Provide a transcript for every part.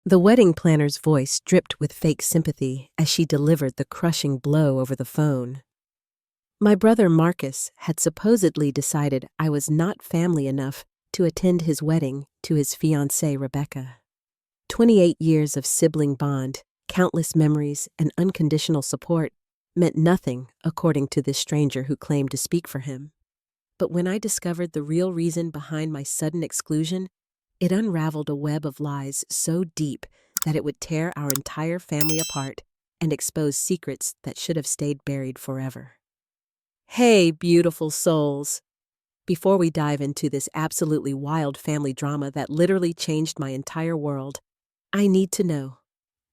The wedding planner's voice dripped with fake sympathy as she delivered the crushing blow over the phone. My brother Marcus had supposedly decided I was not family enough to attend his wedding to his fiancée Rebecca. 28 years of sibling bond, countless memories, and unconditional support meant nothing, according to this stranger who claimed to speak for him. But when I discovered the real reason behind my sudden exclusion, it unraveled a web of lies so deep that it would tear our entire family apart and expose secrets that should have stayed buried forever. Hey, beautiful souls! Before we dive into this absolutely wild family drama that literally changed my entire world, I need to know,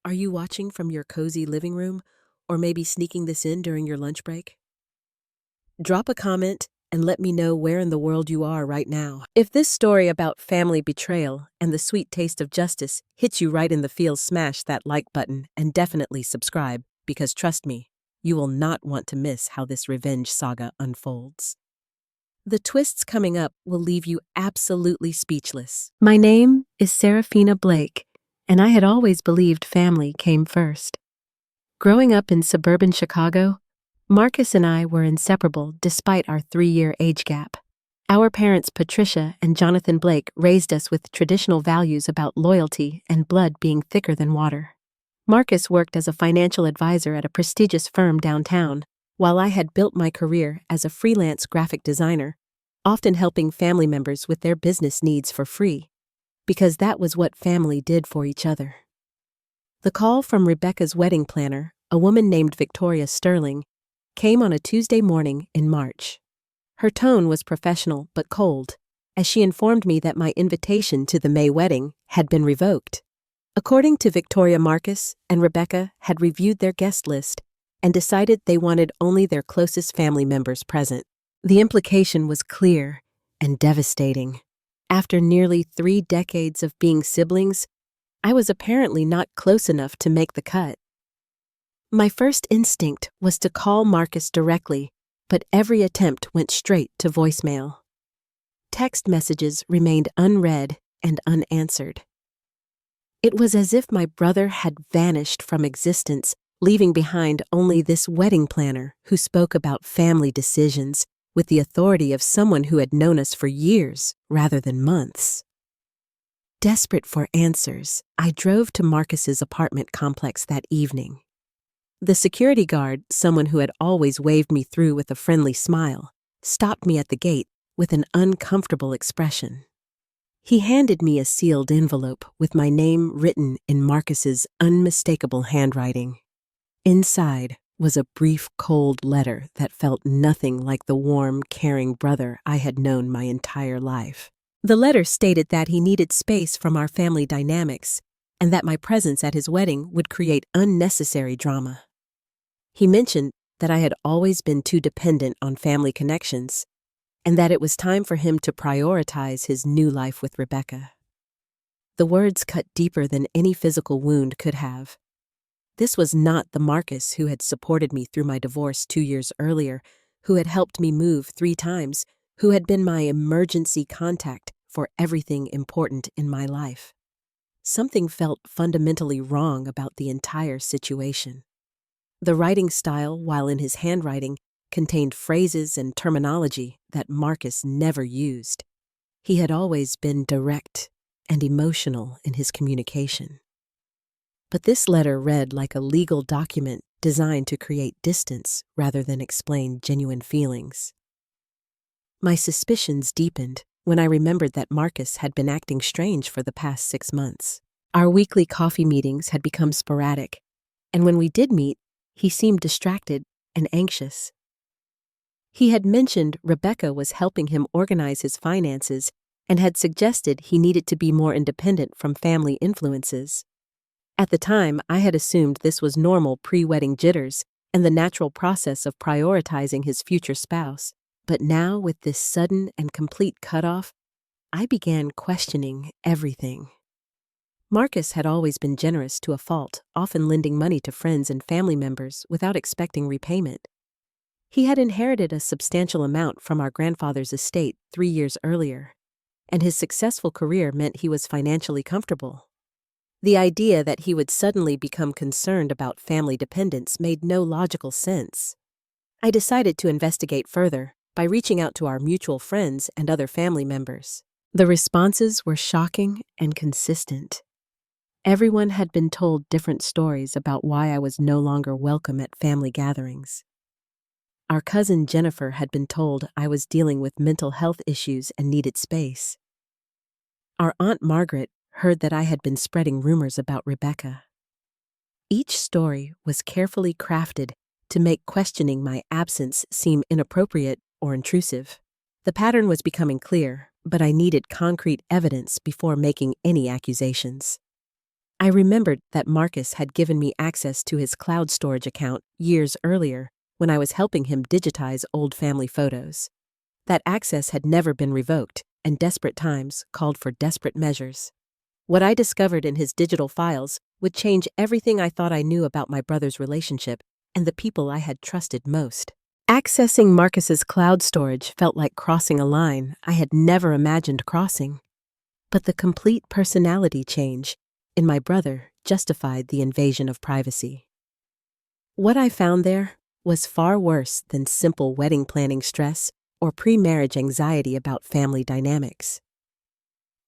are you watching from your cozy living room or maybe sneaking this in during your lunch break? Drop a comment and let me know where in the world you are right now. If this story about family betrayal and the sweet taste of justice hits you right in the feels, smash that like button and definitely subscribe, because trust me, you will not want to miss how this revenge saga unfolds. The twists coming up will leave you absolutely speechless. My name is Serafina Blake, and I had always believed family came first. Growing up in suburban Chicago, Marcus and I were inseparable despite our 3-year age gap. Our parents, Patricia and Jonathan Blake, raised us with traditional values about loyalty and blood being thicker than water. Marcus worked as a financial advisor at a prestigious firm downtown, while I had built my career as a freelance graphic designer, often helping family members with their business needs for free, because that was what family did for each other. The call from Rebecca's wedding planner, a woman named Victoria Sterling, came on a Tuesday morning in March. Her tone was professional but cold, as she informed me that my invitation to the May wedding had been revoked. According to Victoria, Marcus and Rebecca had reviewed their guest list and decided they wanted only their closest family members present. The implication was clear and devastating. After nearly 3 decades of being siblings, I was apparently not close enough to make the cut. My first instinct was to call Marcus directly, but every attempt went straight to voicemail. Text messages remained unread and unanswered. It was as if my brother had vanished from existence, leaving behind only this wedding planner who spoke about family decisions with the authority of someone who had known us for years rather than months. Desperate for answers, I drove to Marcus's apartment complex that evening. The security guard, someone who had always waved me through with a friendly smile, stopped me at the gate with an uncomfortable expression. He handed me a sealed envelope with my name written in Marcus's unmistakable handwriting. Inside was a brief, cold letter that felt nothing like the warm, caring brother I had known my entire life. The letter stated that he needed space from our family dynamics and that my presence at his wedding would create unnecessary drama. He mentioned that I had always been too dependent on family connections and that it was time for him to prioritize his new life with Rebecca. The words cut deeper than any physical wound could have. This was not the Marcus who had supported me through my divorce 2 years earlier, who had helped me move 3 times, who had been my emergency contact for everything important in my life. Something felt fundamentally wrong about the entire situation. The writing style, while in his handwriting, contained phrases and terminology that Marcus never used. He had always been direct and emotional in his communication. But this letter read like a legal document designed to create distance rather than explain genuine feelings. My suspicions deepened when I remembered that Marcus had been acting strange for the past 6 months. Our weekly coffee meetings had become sporadic, and when we did meet, he seemed distracted and anxious. He had mentioned Rebecca was helping him organize his finances and had suggested he needed to be more independent from family influences. At the time, I had assumed this was normal pre-wedding jitters and the natural process of prioritizing his future spouse. But now, with this sudden and complete cutoff, I began questioning everything. Marcus had always been generous to a fault, often lending money to friends and family members without expecting repayment. He had inherited a substantial amount from our grandfather's estate 3 years earlier, and his successful career meant he was financially comfortable. The idea that he would suddenly become concerned about family dependence made no logical sense. I decided to investigate further by reaching out to our mutual friends and other family members. The responses were shocking and consistent. Everyone had been told different stories about why I was no longer welcome at family gatherings. Our cousin Jennifer had been told I was dealing with mental health issues and needed space. Our Aunt Margaret heard that I had been spreading rumors about Rebecca. Each story was carefully crafted to make questioning my absence seem inappropriate or intrusive. The pattern was becoming clear, but I needed concrete evidence before making any accusations. I remembered that Marcus had given me access to his cloud storage account years earlier when I was helping him digitize old family photos. That access had never been revoked, and desperate times called for desperate measures. What I discovered in his digital files would change everything I thought I knew about my brother's relationship and the people I had trusted most. Accessing Marcus's cloud storage felt like crossing a line I had never imagined crossing. But the complete personality change in my brother justified the invasion of privacy. What I found there was far worse than simple wedding planning stress or pre-marriage anxiety about family dynamics.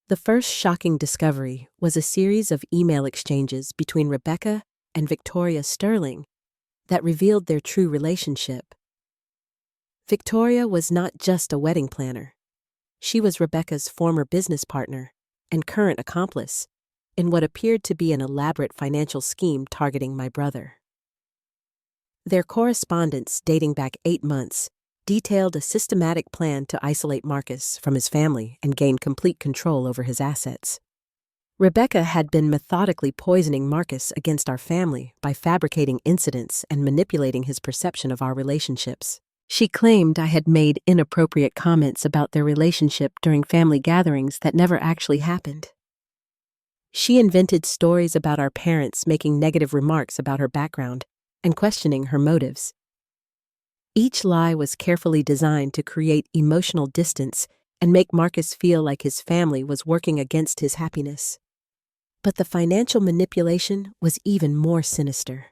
The first shocking discovery was a series of email exchanges between Rebecca and Victoria Sterling that revealed their true relationship. Victoria was not just a wedding planner. She was Rebecca's former business partner and current accomplice in what appeared to be an elaborate financial scheme targeting my brother. Their correspondence, dating back 8 months, detailed a systematic plan to isolate Marcus from his family and gain complete control over his assets. Rebecca had been methodically poisoning Marcus against our family by fabricating incidents and manipulating his perception of our relationships. She claimed I had made inappropriate comments about their relationship during family gatherings that never actually happened. She invented stories about our parents making negative remarks about her background and questioning her motives. Each lie was carefully designed to create emotional distance and make Marcus feel like his family was working against his happiness. But the financial manipulation was even more sinister.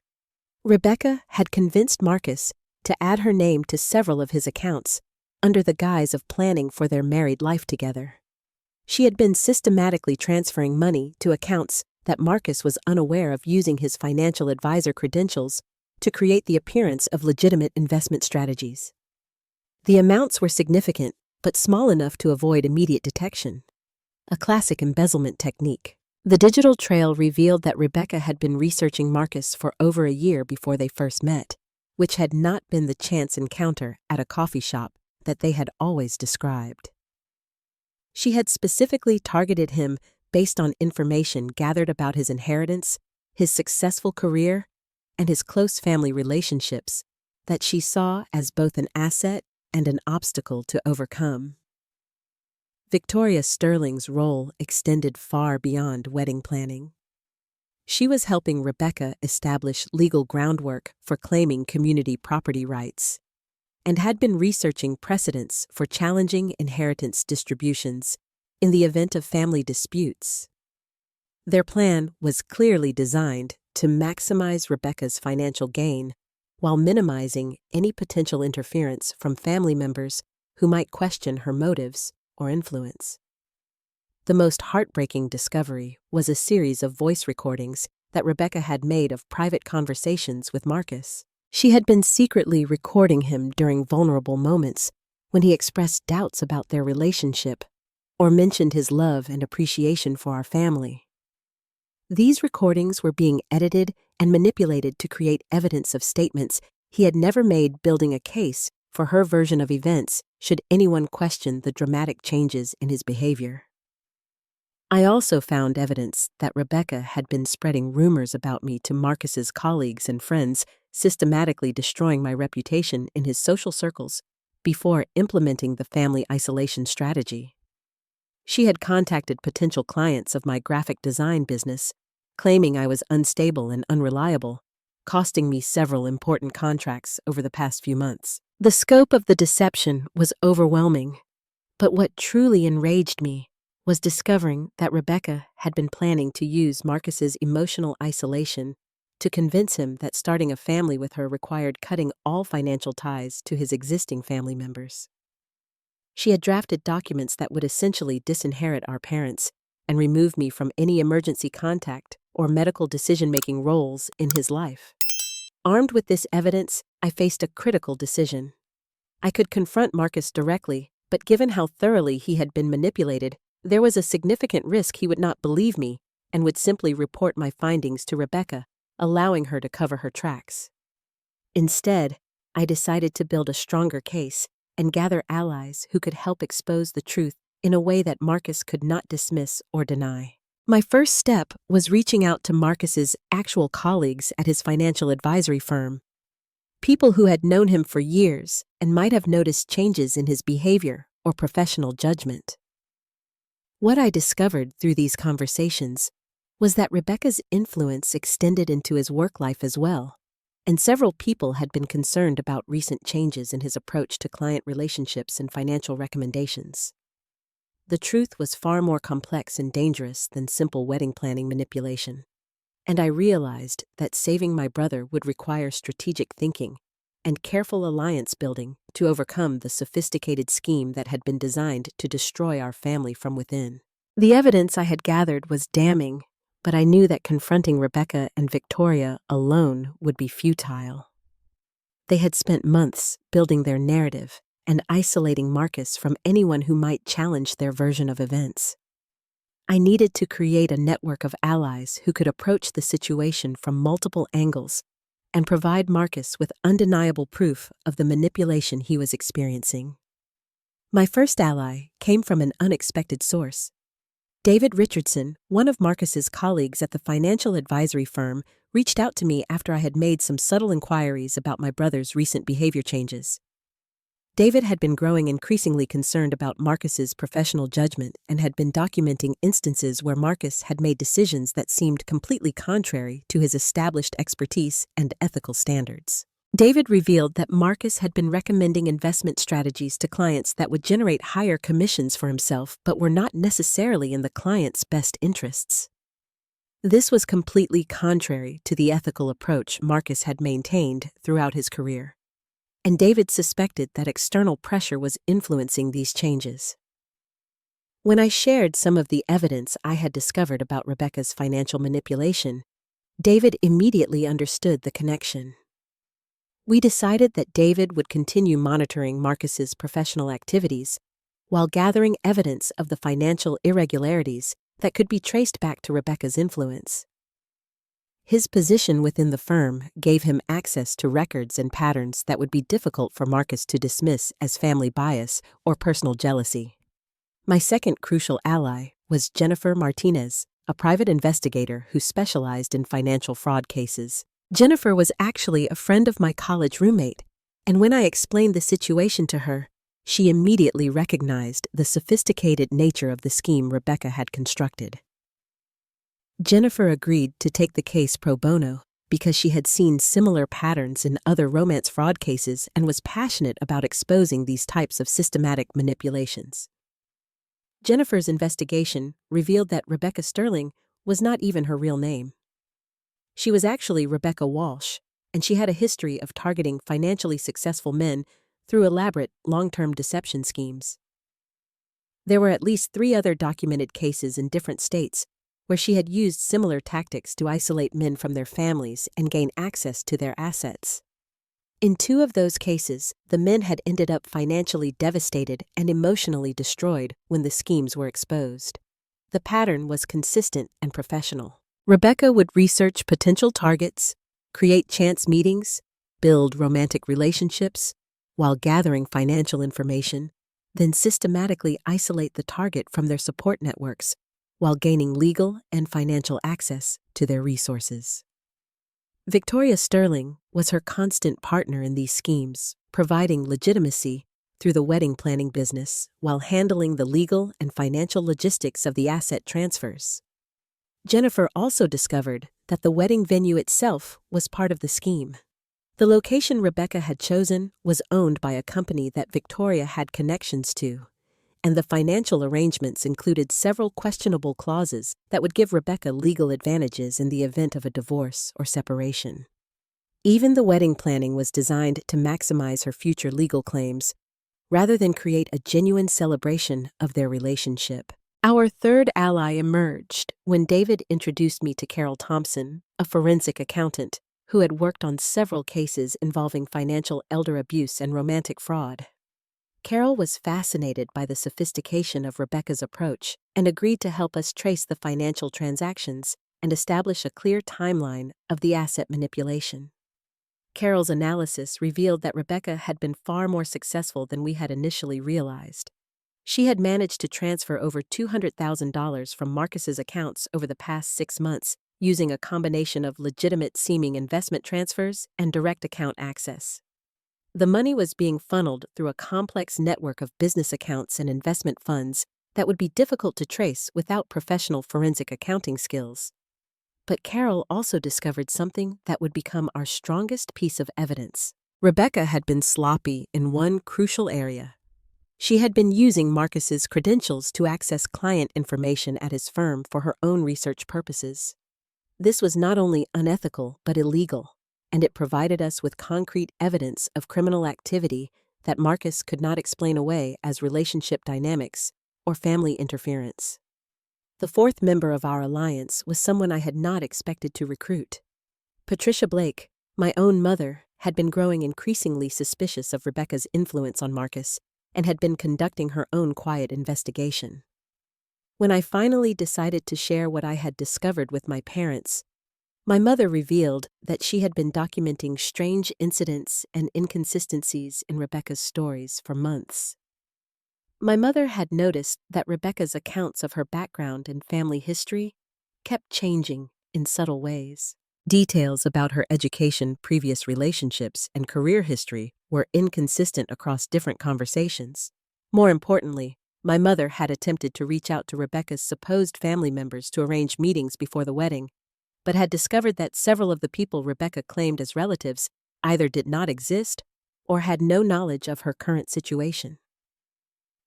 Rebecca had convinced Marcus to add her name to several of his accounts under the guise of planning for their married life together. She had been systematically transferring money to accounts that Marcus was unaware of, using his financial advisor credentials to create the appearance of legitimate investment strategies. The amounts were significant, but small enough to avoid immediate detection. A classic embezzlement technique. The digital trail revealed that Rebecca had been researching Marcus for over a year before they first met, which had not been the chance encounter at a coffee shop that they had always described. She had specifically targeted him based on information gathered about his inheritance, his successful career, and his close family relationships that she saw as both an asset and an obstacle to overcome. Victoria Sterling's role extended far beyond wedding planning. She was helping Rebecca establish legal groundwork for claiming community property rights, and had been researching precedents for challenging inheritance distributions in the event of family disputes. Their plan was clearly designed to maximize Rebecca's financial gain while minimizing any potential interference from family members who might question her motives or influence. The most heartbreaking discovery was a series of voice recordings that Rebecca had made of private conversations with Marcus. She had been secretly recording him during vulnerable moments when he expressed doubts about their relationship or mentioned his love and appreciation for our family. These recordings were being edited and manipulated to create evidence of statements he had never made, building a case for her version of events should anyone question the dramatic changes in his behavior. I also found evidence that Rebecca had been spreading rumors about me to Marcus's colleagues and friends, systematically destroying my reputation in his social circles before implementing the family isolation strategy. She had contacted potential clients of my graphic design business, claiming I was unstable and unreliable, costing me several important contracts over the past few months. The scope of the deception was overwhelming, but what truly enraged me was discovering that Rebecca had been planning to use Marcus's emotional isolation to convince him that starting a family with her required cutting all financial ties to his existing family members. She had drafted documents that would essentially disinherit our parents and remove me from any emergency contact or medical decision-making roles in his life. Armed with this evidence, I faced a critical decision. I could confront Marcus directly, but given how thoroughly he had been manipulated, there was a significant risk he would not believe me and would simply report my findings to Rebecca, allowing her to cover her tracks. Instead, I decided to build a stronger case and gather allies who could help expose the truth in a way that Marcus could not dismiss or deny. My first step was reaching out to Marcus's actual colleagues at his financial advisory firm, people who had known him for years and might have noticed changes in his behavior or professional judgment. What I discovered through these conversations was that Rebecca's influence extended into his work life as well, and several people had been concerned about recent changes in his approach to client relationships and financial recommendations. The truth was far more complex and dangerous than simple wedding planning manipulation, and I realized that saving my brother would require strategic thinking and careful alliance building to overcome the sophisticated scheme that had been designed to destroy our family from within. The evidence I had gathered was damning, but I knew that confronting Rebecca and Victoria alone would be futile. They had spent months building their narrative and isolating Marcus from anyone who might challenge their version of events. I needed to create a network of allies who could approach the situation from multiple angles and provide Marcus with undeniable proof of the manipulation he was experiencing. My first ally came from an unexpected source. David Richardson, one of Marcus's colleagues at the financial advisory firm, reached out to me after I had made some subtle inquiries about my brother's recent behavior changes. David had been growing increasingly concerned about Marcus's professional judgment and had been documenting instances where Marcus had made decisions that seemed completely contrary to his established expertise and ethical standards. David revealed that Marcus had been recommending investment strategies to clients that would generate higher commissions for himself but were not necessarily in the client's best interests. This was completely contrary to the ethical approach Marcus had maintained throughout his career, and David suspected that external pressure was influencing these changes. When I shared some of the evidence I had discovered about Rebecca's financial manipulation, David immediately understood the connection. We decided that David would continue monitoring Marcus's professional activities while gathering evidence of the financial irregularities that could be traced back to Rebecca's influence. His position within the firm gave him access to records and patterns that would be difficult for Marcus to dismiss as family bias or personal jealousy. My second crucial ally was Jennifer Martinez, a private investigator who specialized in financial fraud cases. Jennifer was actually a friend of my college roommate, and when I explained the situation to her, she immediately recognized the sophisticated nature of the scheme Rebecca had constructed. Jennifer agreed to take the case pro bono because she had seen similar patterns in other romance fraud cases and was passionate about exposing these types of systematic manipulations. Jennifer's investigation revealed that Rebecca Sterling was not even her real name. She was actually Rebecca Walsh, and she had a history of targeting financially successful men through elaborate, long-term deception schemes. There were at least 3 other documented cases in different states where she had used similar tactics to isolate men from their families and gain access to their assets. In 2 of those cases, the men had ended up financially devastated and emotionally destroyed when the schemes were exposed. The pattern was consistent and professional. Rebecca would research potential targets, create chance meetings, build romantic relationships, while gathering financial information, then systematically isolate the target from their support networks, while gaining legal and financial access to their resources. Victoria Sterling was her constant partner in these schemes, providing legitimacy through the wedding planning business while handling the legal and financial logistics of the asset transfers. Jennifer also discovered that the wedding venue itself was part of the scheme. The location Rebecca had chosen was owned by a company that Victoria had connections to, and the financial arrangements included several questionable clauses that would give Rebecca legal advantages in the event of a divorce or separation. Even the wedding planning was designed to maximize her future legal claims, rather than create a genuine celebration of their relationship. Our third ally emerged when David introduced me to Carol Thompson, a forensic accountant who had worked on several cases involving financial elder abuse and romantic fraud. Carol was fascinated by the sophistication of Rebecca's approach and agreed to help us trace the financial transactions and establish a clear timeline of the asset manipulation. Carol's analysis revealed that Rebecca had been far more successful than we had initially realized. She had managed to transfer over $200,000 from Marcus's accounts over the past 6 months using a combination of legitimate-seeming investment transfers and direct account access. The money was being funneled through a complex network of business accounts and investment funds that would be difficult to trace without professional forensic accounting skills. But Carol also discovered something that would become our strongest piece of evidence. Rebecca had been sloppy in one crucial area. She had been using Marcus's credentials to access client information at his firm for her own research purposes. This was not only unethical but illegal, and it provided us with concrete evidence of criminal activity that Marcus could not explain away as relationship dynamics or family interference. The fourth member of our alliance was someone I had not expected to recruit. Patricia Blake, my own mother, had been growing increasingly suspicious of Rebecca's influence on Marcus and had been conducting her own quiet investigation. When I finally decided to share what I had discovered with my parents, my mother revealed that she had been documenting strange incidents and inconsistencies in Rebecca's stories for months. My mother had noticed that Rebecca's accounts of her background and family history kept changing in subtle ways. Details about her education, previous relationships, and career history were inconsistent across different conversations. More importantly, my mother had attempted to reach out to Rebecca's supposed family members to arrange meetings before the wedding, but had discovered that several of the people Rebecca claimed as relatives either did not exist or had no knowledge of her current situation.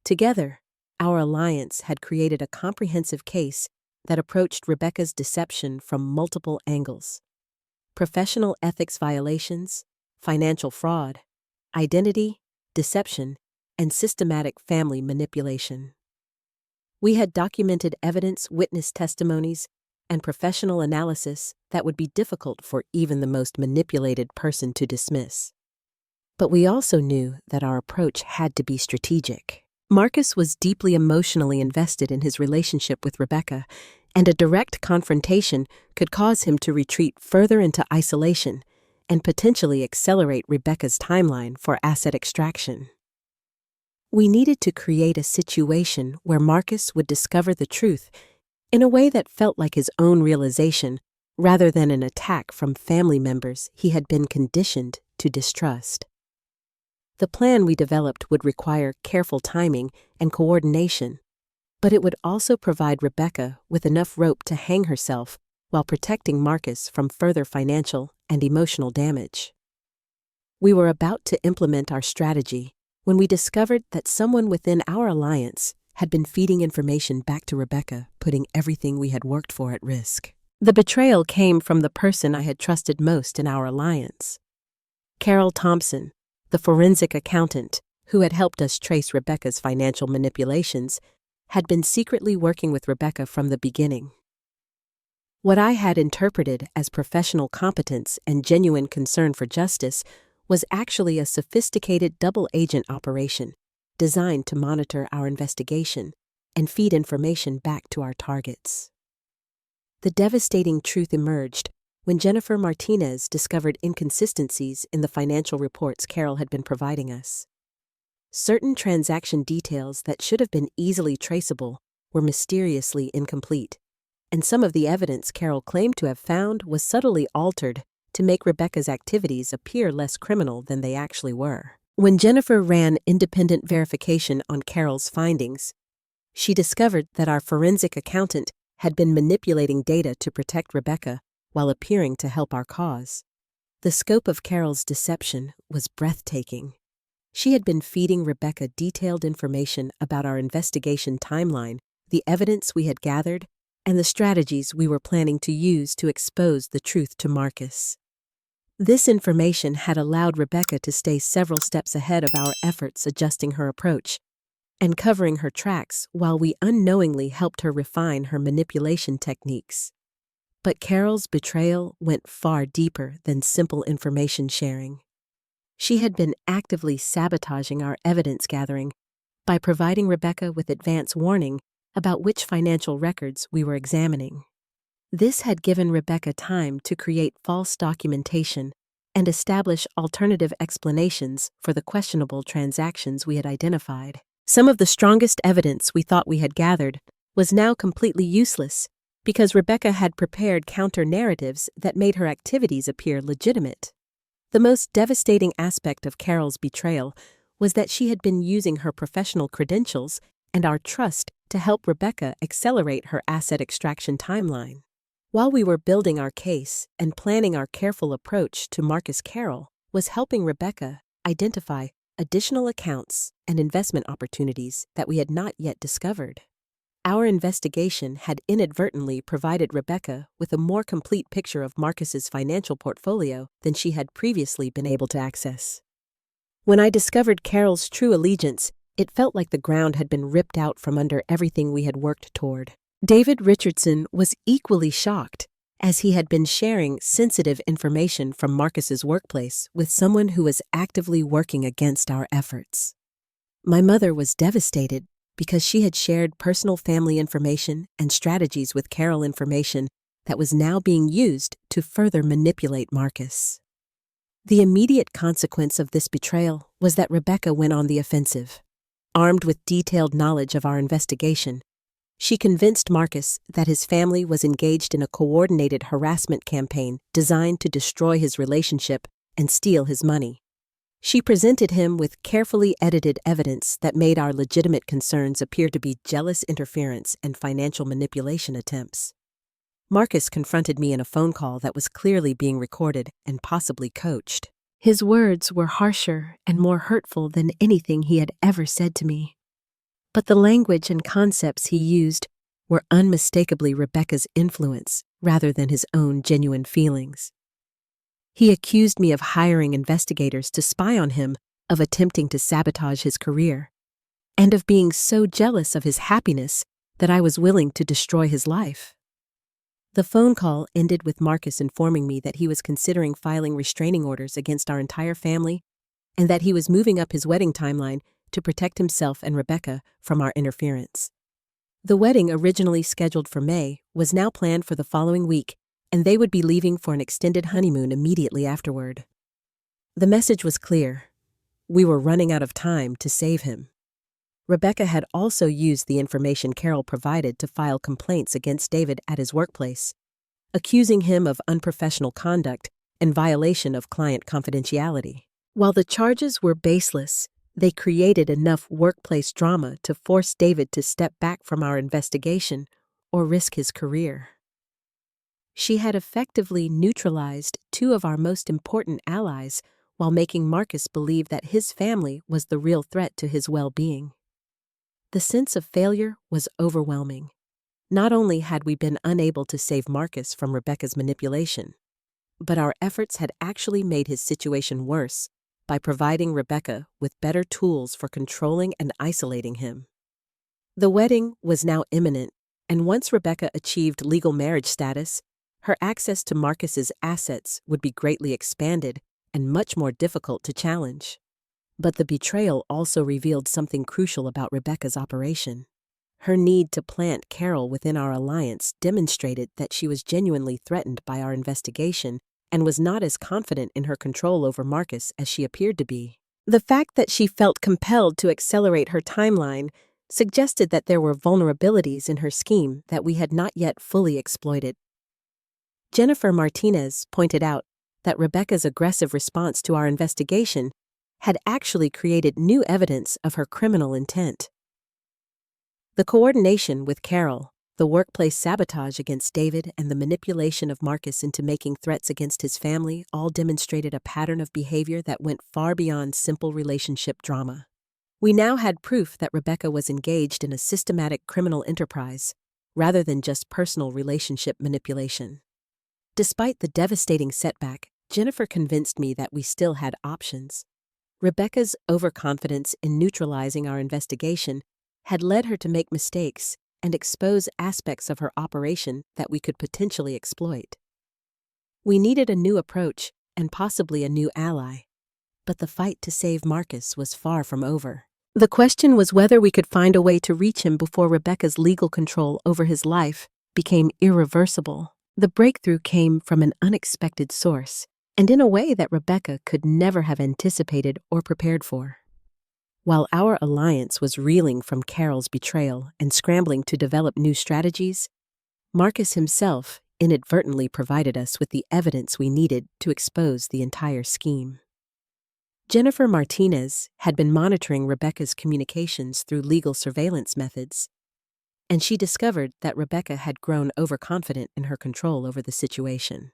Together, our alliance had created a comprehensive case that approached Rebecca's deception from multiple angles: professional ethics violations, financial fraud, identity, deception, and systematic family manipulation. We had documented evidence, witness testimonies, and professional analysis that would be difficult for even the most manipulated person to dismiss. But we also knew that our approach had to be strategic. Marcus was deeply emotionally invested in his relationship with Rebecca, and a direct confrontation could cause him to retreat further into isolation and potentially accelerate Rebecca's timeline for asset extraction. We needed to create a situation where Marcus would discover the truth in a way that felt like his own realization rather than an attack from family members he had been conditioned to distrust. The plan we developed would require careful timing and coordination, but it would also provide Rebecca with enough rope to hang herself while protecting Marcus from further financial and emotional damage. We were about to implement our strategy when we discovered that someone within our alliance had been feeding information back to Rebecca, putting everything we had worked for at risk. The betrayal came from the person I had trusted most in our alliance. Carol Thompson, the forensic accountant who had helped us trace Rebecca's financial manipulations, had been secretly working with Rebecca from the beginning. What I had interpreted as professional competence and genuine concern for justice was actually a sophisticated double-agent operation designed to monitor our investigation and feed information back to our targets. The devastating truth emerged when Jennifer Martinez discovered inconsistencies in the financial reports Carol had been providing us. Certain transaction details that should have been easily traceable were mysteriously incomplete, and some of the evidence Carol claimed to have found was subtly altered to make Rebecca's activities appear less criminal than they actually were. When Jennifer ran independent verification on Carol's findings, she discovered that our forensic accountant had been manipulating data to protect Rebecca while appearing to help our cause. The scope of Carol's deception was breathtaking. She had been feeding Rebecca detailed information about our investigation timeline, the evidence we had gathered, and the strategies we were planning to use to expose the truth to Marcus. This information had allowed Rebecca to stay several steps ahead of our efforts adjusting her approach and covering her tracks while we unknowingly helped her refine her manipulation techniques. But Carol's betrayal went far deeper than simple information sharing. She had been actively sabotaging our evidence gathering by providing Rebecca with advance warning about which financial records we were examining. This had given Rebecca time to create false documentation and establish alternative explanations for the questionable transactions we had identified. Some of the strongest evidence we thought we had gathered was now completely useless because Rebecca had prepared counter-narratives that made her activities appear legitimate. The most devastating aspect of Carol's betrayal was that she had been using her professional credentials and our trust to help Rebecca accelerate her asset extraction timeline. While we were building our case and planning our careful approach to Marcus, Carol was helping Rebecca identify additional accounts and investment opportunities that we had not yet discovered. Our investigation had inadvertently provided Rebecca with a more complete picture of Marcus's financial portfolio than she had previously been able to access. When I discovered Carol's true allegiance, it felt like the ground had been ripped out from under everything we had worked toward. David Richardson was equally shocked, as he had been sharing sensitive information from Marcus's workplace with someone who was actively working against our efforts. My mother was devastated because she had shared personal family information and strategies with Carol information that was now being used to further manipulate Marcus. The immediate consequence of this betrayal was that Rebecca went on the offensive. Armed with detailed knowledge of our investigation, she convinced Marcus that his family was engaged in a coordinated harassment campaign designed to destroy his relationship and steal his money. She presented him with carefully edited evidence that made our legitimate concerns appear to be jealous interference and financial manipulation attempts. Marcus confronted me in a phone call that was clearly being recorded and possibly coached. His words were harsher and more hurtful than anything he had ever said to me. But the language and concepts he used were unmistakably Rebecca's influence rather than his own genuine feelings. He accused me of hiring investigators to spy on him, of attempting to sabotage his career, and of being so jealous of his happiness that I was willing to destroy his life. The phone call ended with Marcus informing me that he was considering filing restraining orders against our entire family and that he was moving up his wedding timeline to protect himself and Rebecca from our interference. The wedding, originally scheduled for May, was now planned for the following week, and they would be leaving for an extended honeymoon immediately afterward. The message was clear. We were running out of time to save him. Rebecca had also used the information Carol provided to file complaints against David at his workplace, accusing him of unprofessional conduct and violation of client confidentiality. While the charges were baseless, they created enough workplace drama to force David to step back from our investigation or risk his career. She had effectively neutralized two of our most important allies while making Marcus believe that his family was the real threat to his well-being. The sense of failure was overwhelming. Not only had we been unable to save Marcus from Rebecca's manipulation, but our efforts had actually made his situation worse by providing Rebecca with better tools for controlling and isolating him. The wedding was now imminent, and once Rebecca achieved legal marriage status, her access to Marcus's assets would be greatly expanded and much more difficult to challenge. But the betrayal also revealed something crucial about Rebecca's operation. Her need to plant Carol within our alliance demonstrated that she was genuinely threatened by our investigation and was not as confident in her control over Marcus as she appeared to be. The fact that she felt compelled to accelerate her timeline suggested that there were vulnerabilities in her scheme that we had not yet fully exploited. Jennifer Martinez pointed out that Rebecca's aggressive response to our investigation had actually created new evidence of her criminal intent. The coordination with Carol The workplace sabotage against David and the manipulation of Marcus into making threats against his family all demonstrated a pattern of behavior that went far beyond simple relationship drama. We now had proof that Rebecca was engaged in a systematic criminal enterprise, rather than just personal relationship manipulation. Despite the devastating setback, Jennifer convinced me that we still had options. Rebecca's overconfidence in neutralizing our investigation had led her to make mistakes and expose aspects of her operation that we could potentially exploit. We needed a new approach and possibly a new ally, but the fight to save Marcus was far from over. The question was whether we could find a way to reach him before Rebecca's legal control over his life became irreversible. The breakthrough came from an unexpected source, and in a way that Rebecca could never have anticipated or prepared for. While our alliance was reeling from Carol's betrayal and scrambling to develop new strategies, Marcus himself inadvertently provided us with the evidence we needed to expose the entire scheme. Jennifer Martinez had been monitoring Rebecca's communications through legal surveillance methods, and she discovered that Rebecca had grown overconfident in her control over the situation.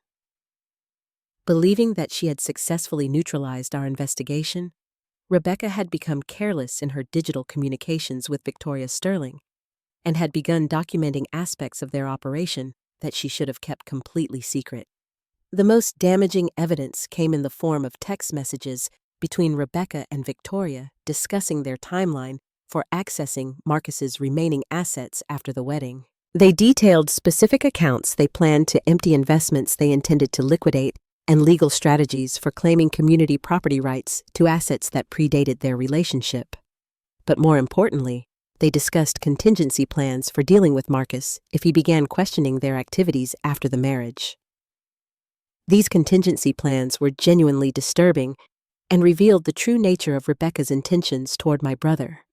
Believing that she had successfully neutralized our investigation, Rebecca had become careless in her digital communications with Victoria Sterling and had begun documenting aspects of their operation that she should have kept completely secret. The most damaging evidence came in the form of text messages between Rebecca and Victoria discussing their timeline for accessing Marcus's remaining assets after the wedding. They detailed specific accounts they planned to empty, investments they intended to liquidate, and legal strategies for claiming community property rights to assets that predated their relationship. But more importantly, they discussed contingency plans for dealing with Marcus if he began questioning their activities after the marriage. These contingency plans were genuinely disturbing and revealed the true nature of Rebecca's intentions toward my brother.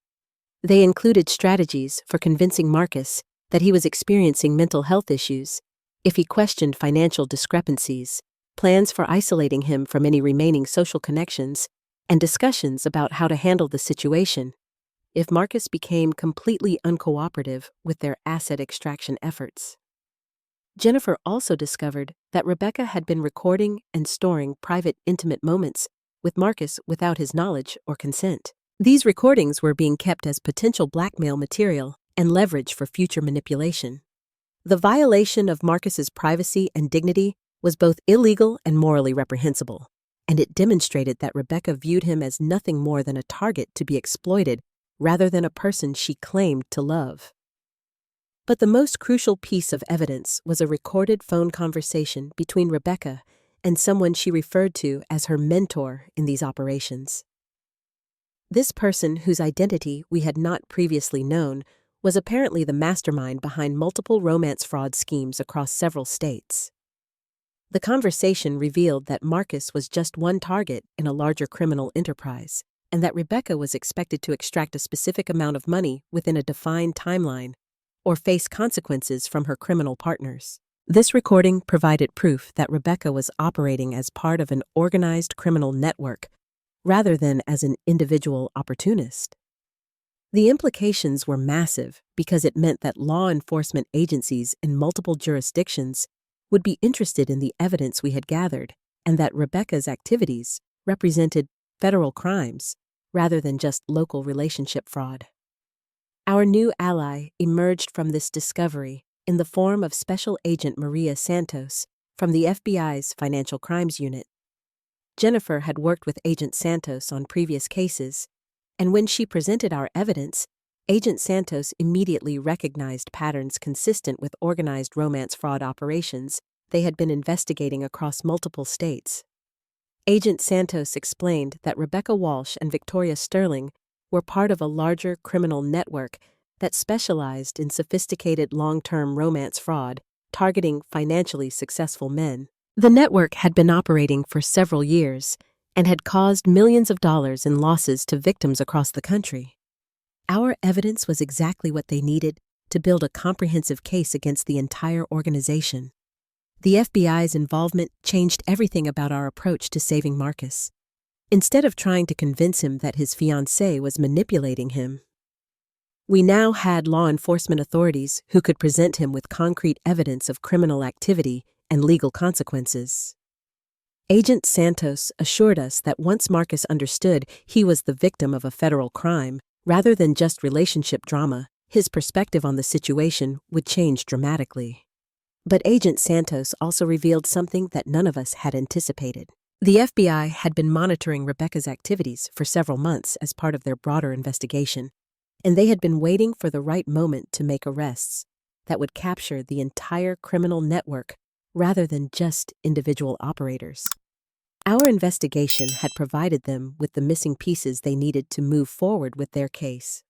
They included strategies for convincing Marcus that he was experiencing mental health issues if he questioned financial discrepancies, plans for isolating him from any remaining social connections, and discussions about how to handle the situation if Marcus became completely uncooperative with their asset extraction efforts. Jennifer also discovered that Rebecca had been recording and storing private, intimate moments with Marcus without his knowledge or consent. These recordings were being kept as potential blackmail material and leverage for future manipulation. The violation of Marcus's privacy and dignity was both illegal and morally reprehensible, and it demonstrated that Rebecca viewed him as nothing more than a target to be exploited rather than a person she claimed to love. But the most crucial piece of evidence was a recorded phone conversation between Rebecca and someone she referred to as her mentor in these operations. This person, whose identity we had not previously known, was apparently the mastermind behind multiple romance fraud schemes across several states. The conversation revealed that Marcus was just one target in a larger criminal enterprise, and that Rebecca was expected to extract a specific amount of money within a defined timeline or face consequences from her criminal partners. This recording provided proof that Rebecca was operating as part of an organized criminal network rather than as an individual opportunist. The implications were massive because it meant that law enforcement agencies in multiple jurisdictions would be interested in the evidence we had gathered, and that Rebecca's activities represented federal crimes rather than just local relationship fraud. Our new ally emerged from this discovery in the form of Special Agent Maria Santos from the FBI's Financial Crimes Unit. Jennifer had worked with Agent Santos on previous cases, and when she presented our evidence, Agent Santos immediately recognized patterns consistent with organized romance fraud operations they had been investigating across multiple states. Agent Santos explained that Rebecca Walsh and Victoria Sterling were part of a larger criminal network that specialized in sophisticated long-term romance fraud targeting financially successful men. The network had been operating for several years and had caused millions of dollars in losses to victims across the country. Our evidence was exactly what they needed to build a comprehensive case against the entire organization. The FBI's involvement changed everything about our approach to saving Marcus. Instead of trying to convince him that his fiancée was manipulating him, We now had law enforcement authorities who could present him with concrete evidence of criminal activity and legal consequences. Agent Santos assured us that once Marcus understood he was the victim of a federal crime, rather than just relationship drama, his perspective on the situation would change dramatically. But Agent Santos also revealed something that none of us had anticipated. The FBI had been monitoring Rebecca's activities for several months as part of their broader investigation, and they had been waiting for the right moment to make arrests that would capture the entire criminal network rather than just individual operators. Our investigation had provided them with the missing pieces they needed to move forward with their case.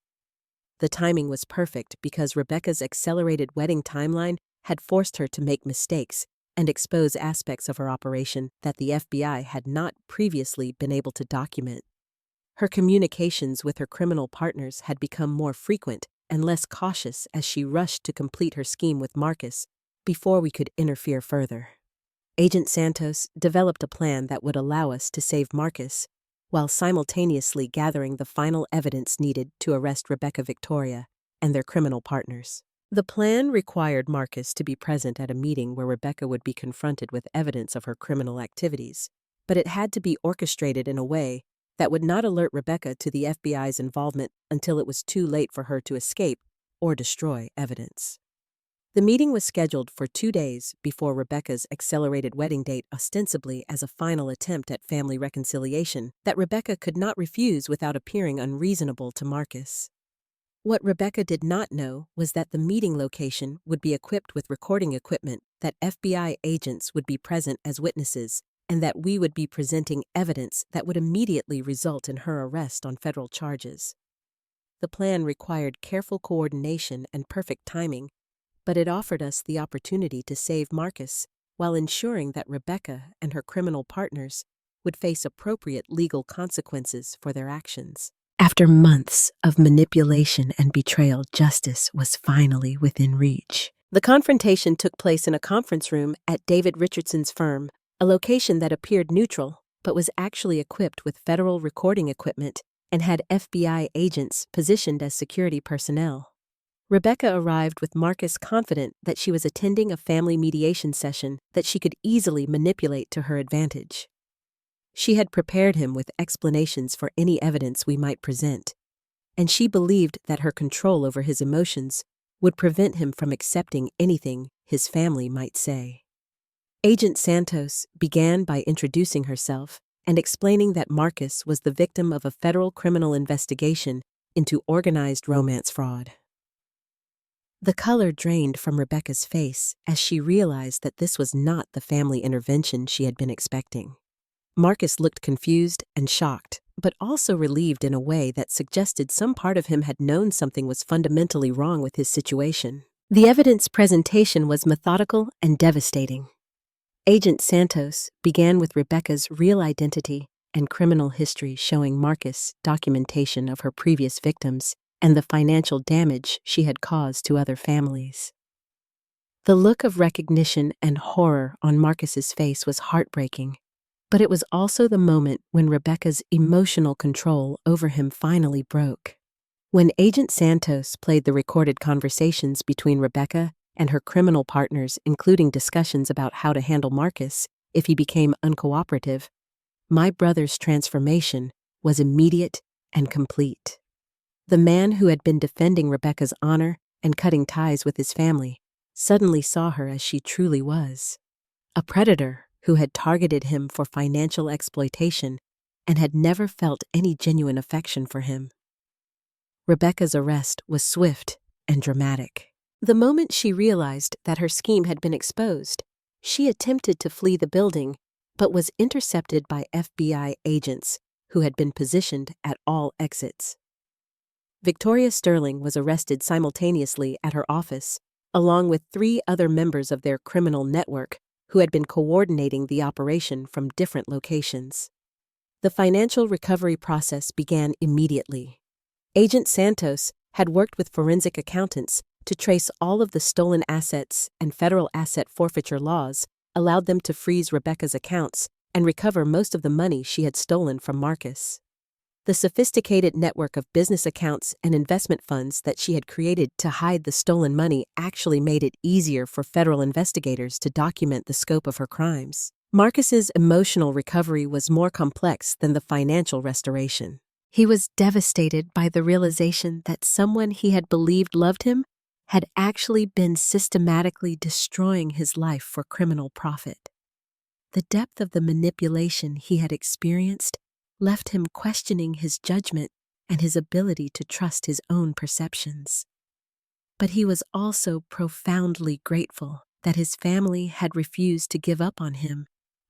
The timing was perfect because Rebecca's accelerated wedding timeline had forced her to make mistakes and expose aspects of her operation that the FBI had not previously been able to document. Her communications with her criminal partners had become more frequent and less cautious as she rushed to complete her scheme with Marcus before we could interfere further. Agent Santos developed a plan that would allow us to save Marcus while simultaneously gathering the final evidence needed to arrest Rebecca Victoria and their criminal partners. The plan required Marcus to be present at a meeting where Rebecca would be confronted with evidence of her criminal activities, but it had to be orchestrated in a way that would not alert Rebecca to the FBI's involvement until it was too late for her to escape or destroy evidence. The meeting was scheduled for 2 days before Rebecca's accelerated wedding date, ostensibly as a final attempt at family reconciliation that Rebecca could not refuse without appearing unreasonable to Marcus. What Rebecca did not know was that the meeting location would be equipped with recording equipment, that FBI agents would be present as witnesses, and that we would be presenting evidence that would immediately result in her arrest on federal charges. The plan required careful coordination and perfect timing, but it offered us the opportunity to save Marcus while ensuring that Rebecca and her criminal partners would face appropriate legal consequences for their actions. After months of manipulation and betrayal, justice was finally within reach. The confrontation took place in a conference room at David Richardson's firm, a location that appeared neutral but was actually equipped with federal recording equipment and had FBI agents positioned as security personnel. Rebecca arrived with Marcus confident that she was attending a family mediation session that she could easily manipulate to her advantage. She had prepared him with explanations for any evidence we might present, and she believed that her control over his emotions would prevent him from accepting anything his family might say. Agent Santos began by introducing herself and explaining that Marcus was the victim of a federal criminal investigation into organized romance fraud. The color drained from Rebecca's face as she realized that this was not the family intervention she had been expecting. Marcus looked confused and shocked, but also relieved in a way that suggested some part of him had known something was fundamentally wrong with his situation. The evidence presentation was methodical and devastating. Agent Santos began with Rebecca's real identity and criminal history, showing Marcus documentation of her previous victims and the financial damage she had caused to other families. The look of recognition and horror on Marcus's face was heartbreaking, but it was also the moment when Rebecca's emotional control over him finally broke. When Agent Santos played the recorded conversations between Rebecca and her criminal partners, including discussions about how to handle Marcus if he became uncooperative, my brother's transformation was immediate and complete. The man who had been defending Rebecca's honor and cutting ties with his family suddenly saw her as she truly was, a predator who had targeted him for financial exploitation and had never felt any genuine affection for him. Rebecca's arrest was swift and dramatic. The moment she realized that her scheme had been exposed, she attempted to flee the building, but was intercepted by FBI agents who had been positioned at all exits. Victoria Sterling was arrested simultaneously at her office, along with 3 other members of their criminal network who had been coordinating the operation from different locations. The financial recovery process began immediately. Agent Santos had worked with forensic accountants to trace all of the stolen assets, and federal asset forfeiture laws allowed them to freeze Rebecca's accounts and recover most of the money she had stolen from Marcus. The sophisticated network of business accounts and investment funds that she had created to hide the stolen money actually made it easier for federal investigators to document the scope of her crimes. Marcus's emotional recovery was more complex than the financial restoration. He was devastated by the realization that someone he had believed loved him had actually been systematically destroying his life for criminal profit. The depth of the manipulation he had experienced left him questioning his judgment and his ability to trust his own perceptions. But he was also profoundly grateful that his family had refused to give up on him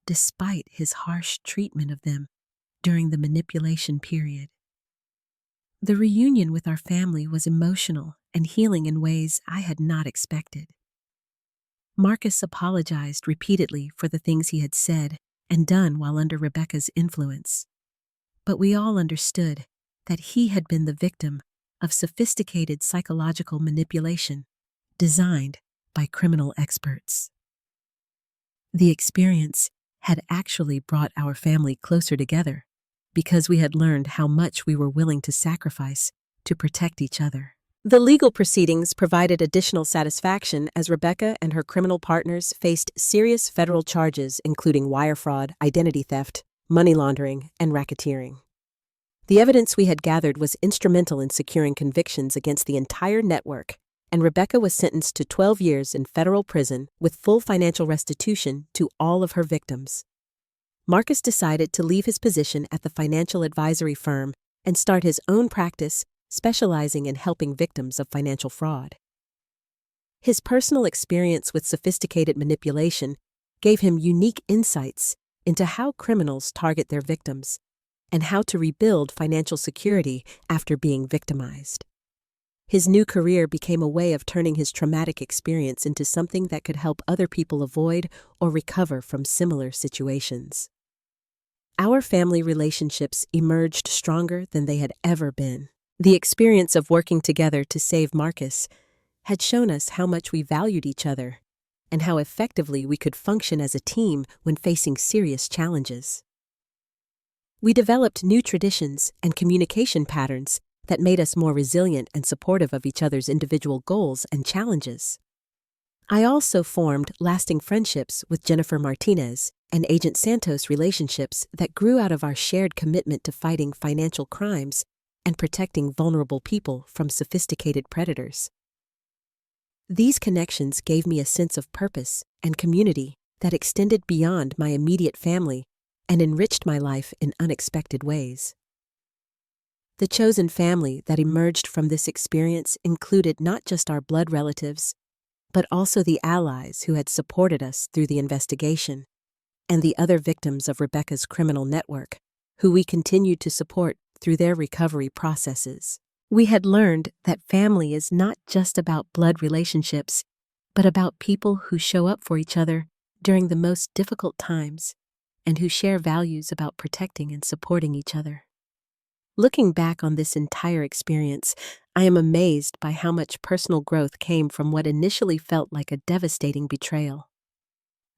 despite his harsh treatment of them during the manipulation period. The reunion with our family was emotional and healing in ways I had not expected. Marcus apologized repeatedly for the things he had said and done while under Rebecca's influence. But we all understood that he had been the victim of sophisticated psychological manipulation designed by criminal experts. The experience had actually brought our family closer together because we had learned how much we were willing to sacrifice to protect each other. The legal proceedings provided additional satisfaction as Rebecca and her criminal partners faced serious federal charges including wire fraud, identity theft, money laundering, and racketeering. The evidence we had gathered was instrumental in securing convictions against the entire network, and Rebecca was sentenced to 12 years in federal prison with full financial restitution to all of her victims. Marcus decided to leave his position at the financial advisory firm and start his own practice, specializing in helping victims of financial fraud. His personal experience with sophisticated manipulation gave him unique insights into how criminals target their victims and how to rebuild financial security after being victimized. His new career became a way of turning his traumatic experience into something that could help other people avoid or recover from similar situations. Our family relationships emerged stronger than they had ever been. The experience of working together to save Marcus had shown us how much we valued each other and how effectively we could function as a team when facing serious challenges. We developed new traditions and communication patterns that made us more resilient and supportive of each other's individual goals and challenges. I also formed lasting friendships with Jennifer Martinez and Agent Santos, relationships that grew out of our shared commitment to fighting financial crimes and protecting vulnerable people from sophisticated predators. These connections gave me a sense of purpose and community that extended beyond my immediate family and enriched my life in unexpected ways. The chosen family that emerged from this experience included not just our blood relatives, but also the allies who had supported us through the investigation, and the other victims of Rebecca's criminal network, who we continued to support through their recovery processes. We had learned that family is not just about blood relationships, but about people who show up for each other during the most difficult times and who share values about protecting and supporting each other. Looking back on this entire experience, I am amazed by how much personal growth came from what initially felt like a devastating betrayal.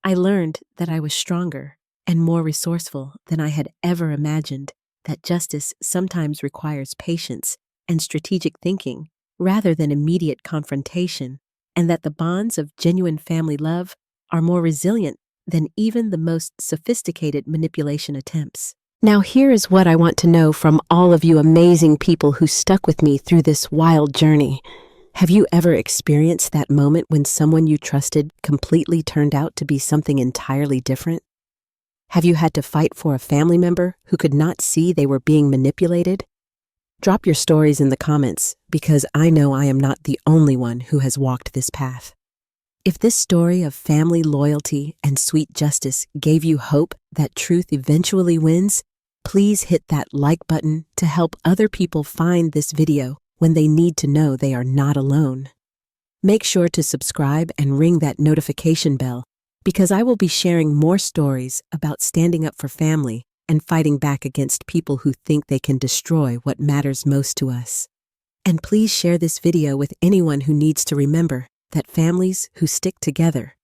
I learned that I was stronger and more resourceful than I had ever imagined, that justice sometimes requires patience and strategic thinking rather than immediate confrontation, and that the bonds of genuine family love are more resilient than even the most sophisticated manipulation attempts. Now here is what I want to know from all of you amazing people who stuck with me through this wild journey. Have you ever experienced that moment when someone you trusted completely turned out to be something entirely different? Have you had to fight for a family member who could not see they were being manipulated? Drop your stories in the comments, because I know I am not the only one who has walked this path. If this story of family loyalty and sweet justice gave you hope that truth eventually wins, please hit that like button to help other people find this video when they need to know they are not alone. Make sure to subscribe and ring that notification bell, because I will be sharing more stories about standing up for family and fighting back against people who think they can destroy what matters most to us. And please share this video with anyone who needs to remember that families who stick together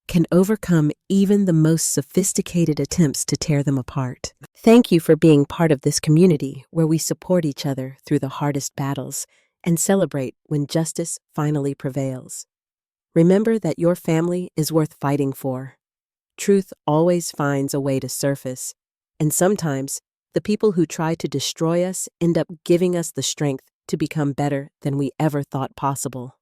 can overcome even the most sophisticated attempts to tear them apart. Thank you for being part of this community where we support each other through the hardest battles and celebrate when justice finally prevails. Remember that your family is worth fighting for. Truth always finds a way to surface, and sometimes the people who try to destroy us end up giving us the strength to become better than we ever thought possible.